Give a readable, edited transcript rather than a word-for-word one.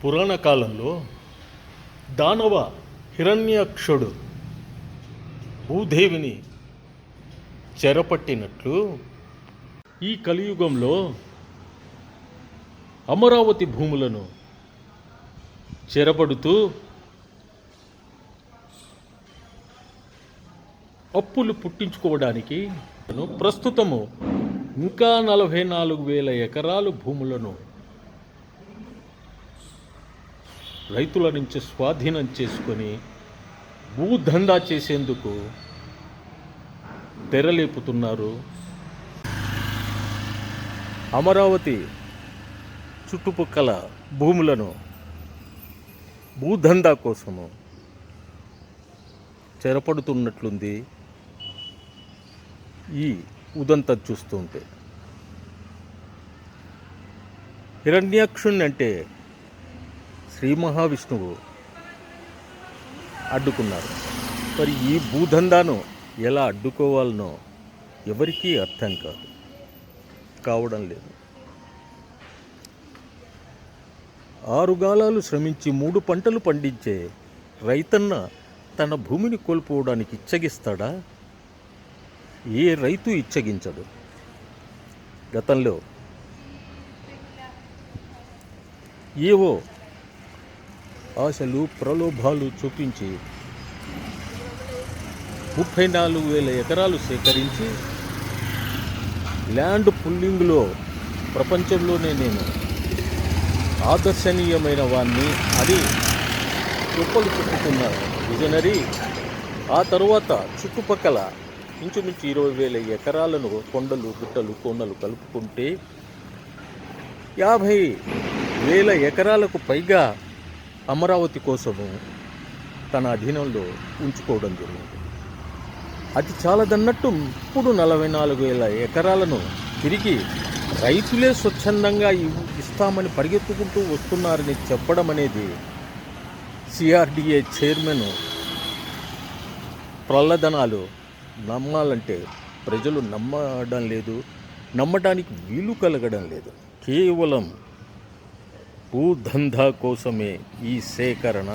పురాణ కాలంలో దానవ హిరణ్యాక్షుడు భూదేవిని చెరపట్టినట్లు ఈ కలియుగంలో అమరావతి భూములను చెరపడుతూ అప్పులు పుట్టించుకోవడానికి ప్రస్తుతము ఇంకా 44,000 ఎకరాలు భూములను రైతుల నుంచి స్వాధీనం చేసుకొని భూదందా చేసేందుకు తెరలేపుతున్నారు. అమరావతి చుట్టుపక్కల భూములను భూదందా కోసము చెరపడుతున్నట్లుంది ఈ ఉదంతం చూస్తుంటే. హిరణ్యాక్షుణ్ణి అంటే శ్రీ మహావిష్ణువు అడ్డుకున్నారు. మరి ఈ భూదందాను ఎలా అడ్డుకోవాలనో ఎవరికీ అర్థం కావడం లేదు. 6 గాలాలు శ్రమించి 3 పంటలు పండించే రైతన్న తన భూమిని కోల్పోవడానికి ఇచ్చగిస్తాడా? ఏ రైతు ఇచ్చగించడు. గతంలో ఏవో ఆశలు ప్రలోభాలు చూపించి 34,000 ఎకరాలు సేకరించి ల్యాండ్ పుల్లింగ్లో ప్రపంచంలోనే నేను ఆదర్శనీయమైన వాణ్ణి అని గొప్పలు చెప్పుకున్న విజనరీ ఆ తరువాత చుట్టుపక్కల ఇంచుమించు 20,000 ఎకరాలను కొండలు గుట్టలు కోనలు కలుపుకుంటే 50,000 ఎకరాలకు పైగా అమరావతి కోసము తన అధీనంలో ఉంచుకోవడం జరిగింది. అది చాలదన్నట్టు ఇప్పుడు 44,000 ఎకరాలను తిరిగి రైతులే స్వచ్ఛందంగా ఇస్తామని పరిగెత్తుకుంటూ వస్తున్నారని చెప్పడం అనేది సిఆర్డిఏ చైర్మన్ ప్రల్లదనాలు నమ్మాలంటే ప్రజలు నమ్మడం లేదు, నమ్మడానికి వీలు కలగడం లేదు. కేవలం భూదందా కోసమే ఈ సేకరణ.